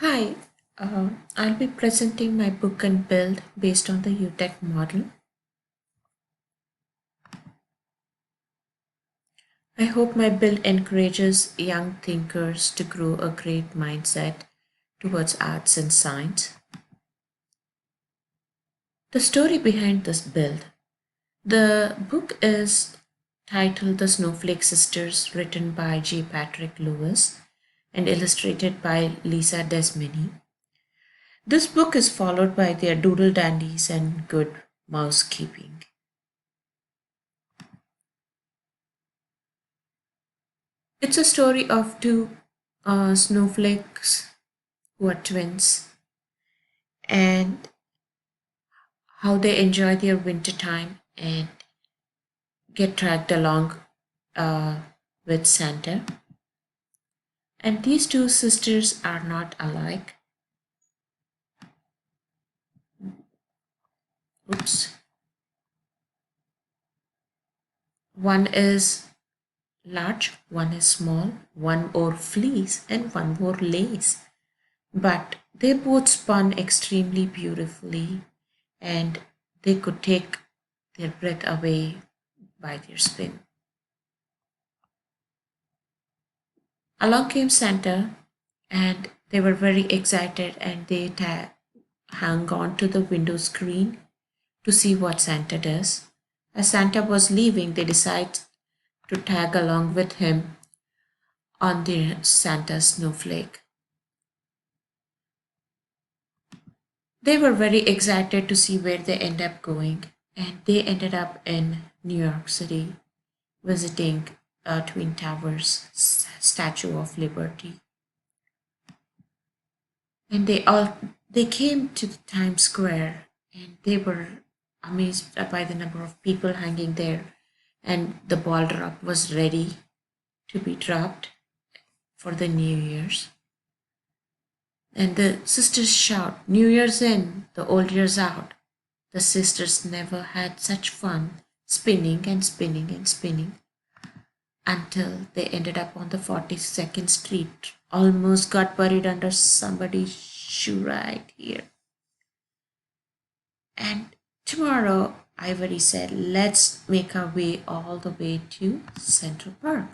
Hi, I'll be presenting my book and build based on the uTEC model. I hope my build encourages young thinkers to grow a great mindset towards arts and science. The story behind this build. The book is titled The Snowflake Sisters, written by J. Patrick Lewis and illustrated by Lisa Desmini. This book is followed by their doodle dandies and good mousekeeping. It's a story of two snowflakes who are twins and how they enjoy their winter time and get dragged along uh, with Santa. And these two sisters are not alike. Oops. One is large, one is small, one wore fleece, and one wore lace. But they both spun extremely beautifully and they could take their breath away by their spin. Along came Santa, and they were very excited and they hung on to the window screen to see what Santa does. As Santa was leaving, they decided to tag along with him on their Santa snowflake. They were very excited to see where they end up going, and they ended up in New York City visiting Twin Towers Statue of Liberty. And they came to the Times Square and they were amazed by the number of people hanging there, and the ball drop was ready to be dropped for the New Year's. And the sisters shout, New Year's in, the old year's out. The sisters never had such fun spinning and spinning and spinning until they ended up on the 42nd Street. Almost got buried under somebody's shoe right here. And tomorrow, Ivory said, let's make our way all the way to Central Park.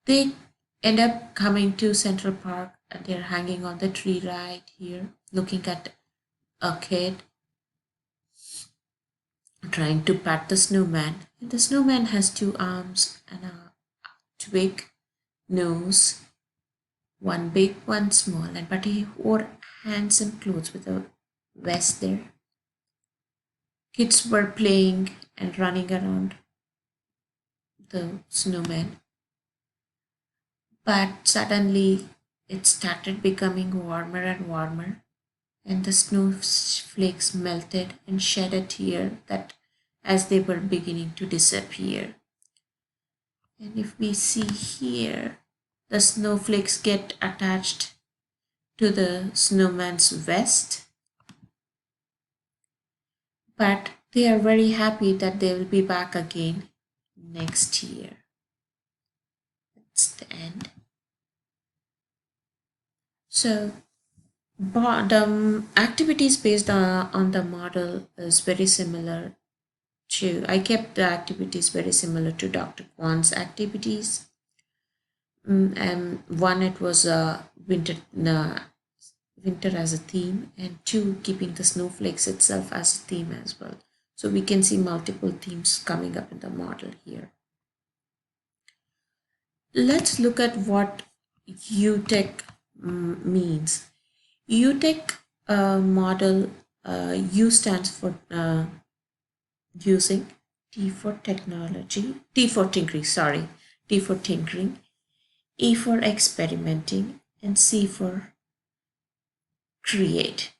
They end up coming to Central Park and they're hanging on the tree right here, looking at a kid trying to pat the snowman. And the snowman has two arms and a twig nose, one big, one small, and but he wore handsome clothes with a vest there. Kids were playing and running around the snowman, but suddenly it started becoming warmer and warmer, and the snowflakes melted and shed a tear that as they were beginning to disappear. And if we see here, the snowflakes get attached to the snowman's vest, but they are very happy that they will be back again next year. That's the end. So the activities based on the model is very similar to, I kept the activities very similar to Dr. Kwan's activities. One, it was winter as a theme, and two, keeping the snowflakes itself as a theme as well. So we can see multiple themes coming up in the model here. Let's look at what uTEC means. uTEC model, U stands for using, T for technology, T for tinkering, sorry, T for tinkering, E for experimenting, and C for create.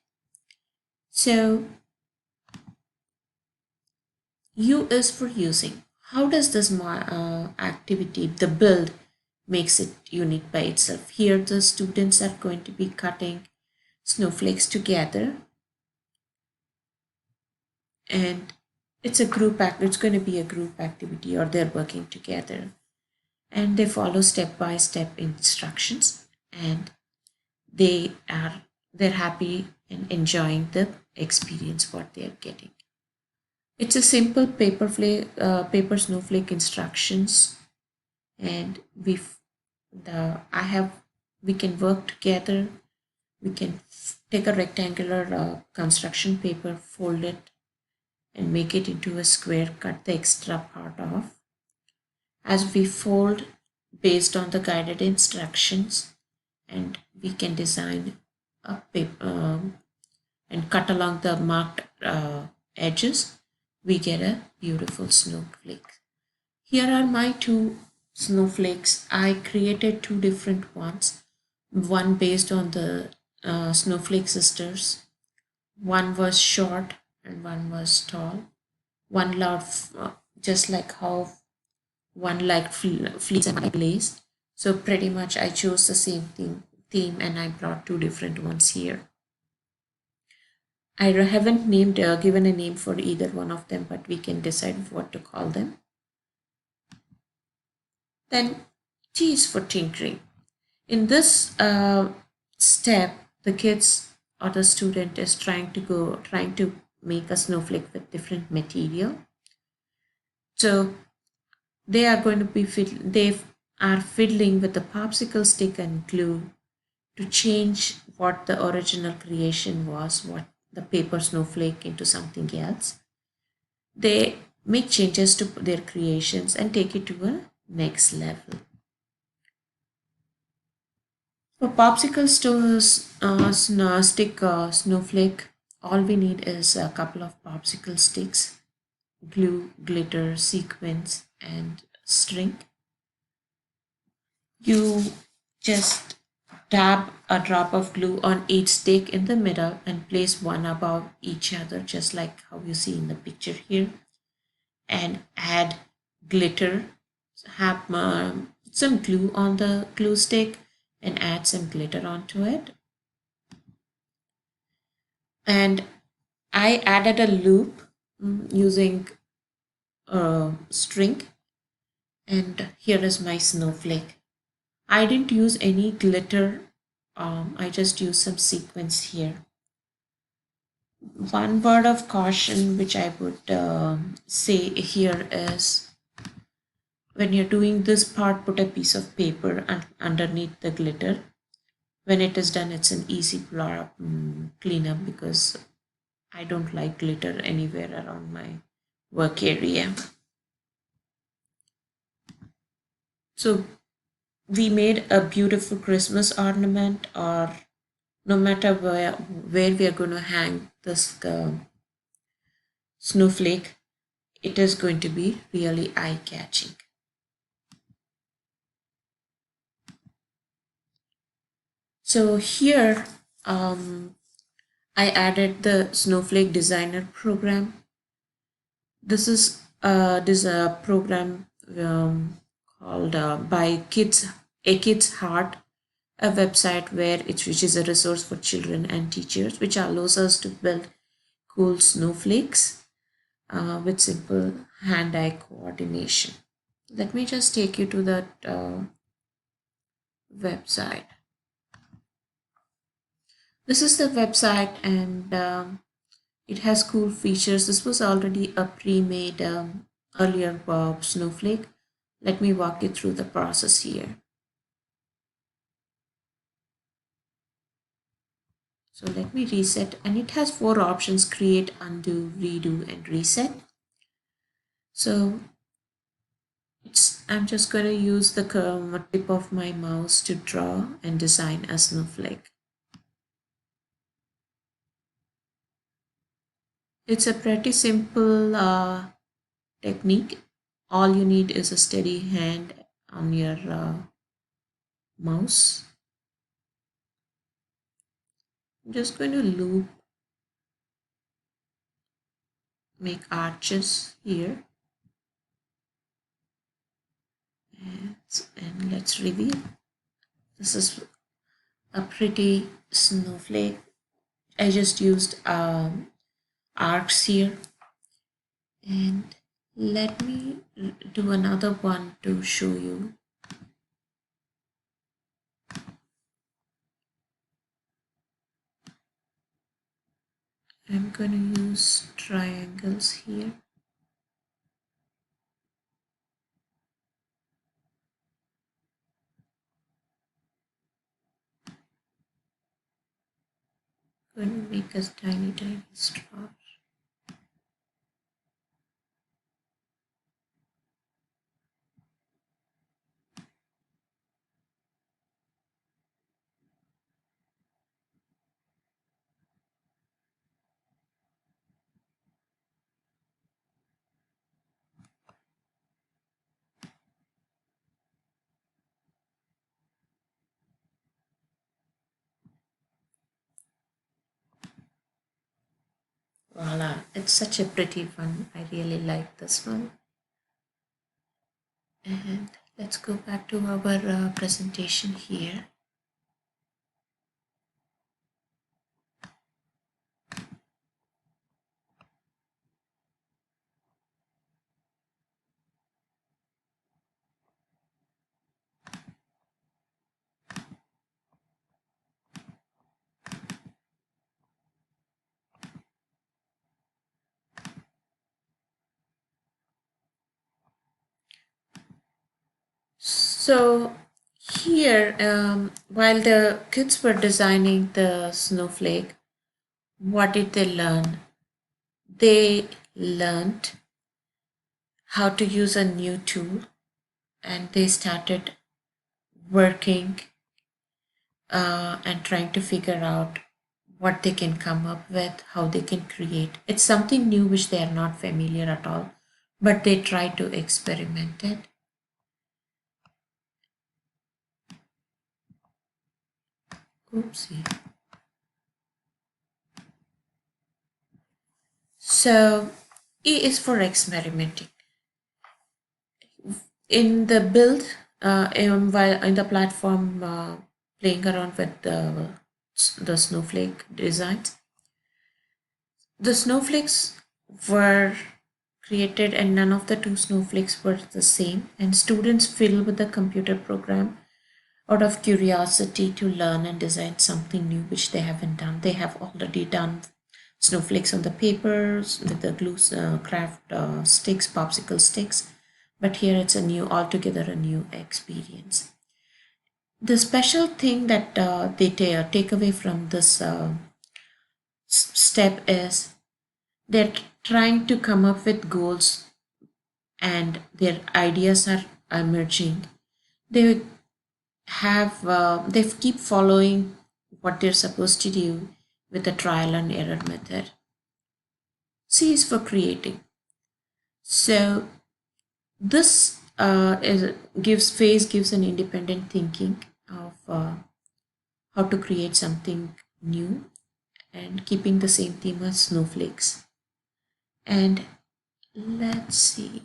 So U is for using. How does this activity, the build, makes it unique by itself? Here the students are going to be cutting snowflakes together, and it's going to be a group activity, or they're working together, and they follow step by step instructions, and they are they're happy and enjoying the experience what they are getting. It's a simple paper snowflake instructions, and the I have we can work together. We can take a rectangular construction paper, fold it, and make it into a square. Cut the extra part off. As we fold based on the guided instructions, and we can design a paper and cut along the marked edges, we get a beautiful snowflake. Here are my two snowflakes. I created two different ones, one based on the snowflake sisters. One was short and one was tall. One loved just like how one liked fleece and one liked lace. So pretty much I chose the same theme, and I brought two different ones here. I haven't given a name for either one of them, but we can decide what to call them. Then T is for tinkering. In this step, the kids or the student is trying to make a snowflake with different material. So they are going to they are fiddling with the popsicle stick and glue to change what the original creation was, what the paper snowflake into something else. They make changes to their creations and take it to a next level. For popsicle stick snowflake, all we need is a couple of popsicle sticks, glue, glitter, sequins, and string. You just dab a drop of glue on each stick in the middle and place one above each other, just like how you see in the picture here, and add glitter. Have some glue on the glue stick and add some glitter onto it. And I added a loop using a string, and here is my snowflake. I didn't use any glitter, I just used some sequins here. One word of caution which I would say here is, when you're doing this part, put a piece of paper underneath the glitter. When it is done, it's an easy cleanup, because I don't like glitter anywhere around my work area. So we made a beautiful Christmas ornament, or no matter where we are going to hang this snowflake, it is going to be really eye-catching. So here I added the Snowflake Designer program. This is a program called by Kids A Kid's Heart, a website which is a resource for children and teachers, which allows us to build cool snowflakes with simple hand-eye coordination. Let me just take you to that website. This is the website, and it has cool features. This was already a pre-made earlier snowflake. Let me walk you through the process here. So let me reset, and it has 4 options: create, undo, redo, and reset. So I'm just going to use the tip of my mouse to draw and design a snowflake. It's a pretty simple technique. All you need is a steady hand on your mouse. I'm just going to loop, make arches here, and let's reveal. This is a pretty snowflake. I just used arcs here, and let me do another one to show you. I'm gonna use triangles here. Gonna make a tiny star. Voila, it's such a pretty one. I really like this one. And let's go back to our presentation here. So here, while the kids were designing the snowflake, what did they learn? They learned how to use a new tool, and they started working and trying to figure out what they can come up with, how they can create. It's something new which they are not familiar at all, but they try to experiment it. Oopsie. So E is for experimenting. In the build, while in the platform, playing around with the snowflake designs, the snowflakes were created and none of the two snowflakes were the same, and students fill with the computer program out of curiosity to learn and design something new which they haven't done. They have already done snowflakes on the papers with the glue craft sticks, popsicle sticks, but here it's a new, altogether a new experience. The special thing that they take away from this step is they're trying to come up with goals and their ideas are emerging. They they keep following what they're supposed to do with a trial and error method. C is for creating. So this gives an independent thinking of how to create something new and keeping the same theme as snowflakes. And let's see.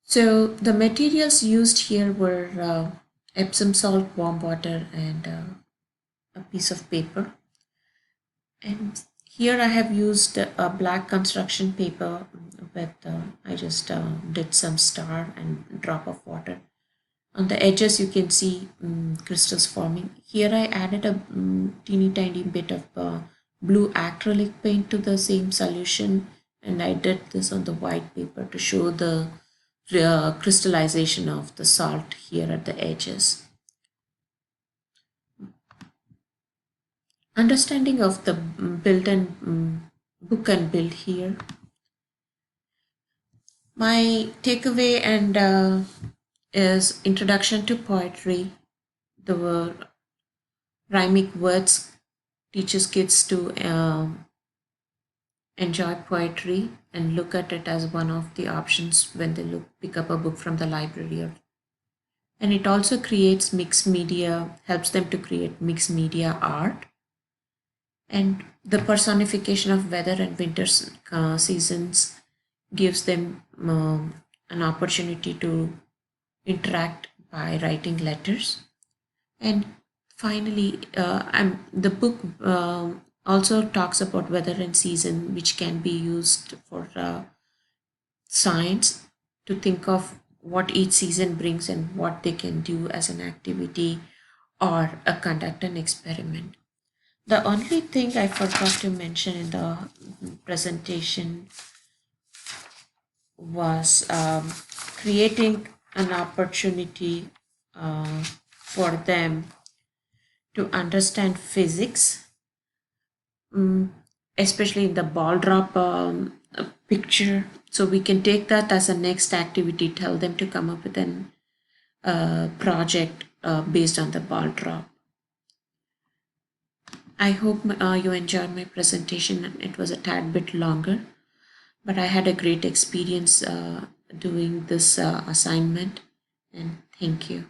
So the materials used here were Epsom salt, warm water, and a piece of paper. And here I have used a black construction paper with I just did some star and drop of water. On the edges you can see crystals forming. Here I added a teeny tiny bit of blue acrylic paint to the same solution, and I did this on the white paper to show the crystallization of the salt here at the edges. Understanding of the build and book and build here. My takeaway and is introduction to poetry. The rhymic words teaches kids to enjoy poetry and look at it as one of the options when they pick up a book from the library. And it also creates mixed media, helps them to create mixed media art. And the personification of weather and winter seasons gives them an opportunity to interact by writing letters. And finally, the book also talks about weather and season, which can be used for science to think of what each season brings and what they can do as an activity or conduct an experiment. The only thing I forgot to mention in the presentation was creating an opportunity for them to understand physics, mm, especially in the ball drop picture. So we can take that as a next activity, tell them to come up with an project based on the ball drop. I hope you enjoyed my presentation. It was a tad bit longer, but I had a great experience doing this assignment, and thank you.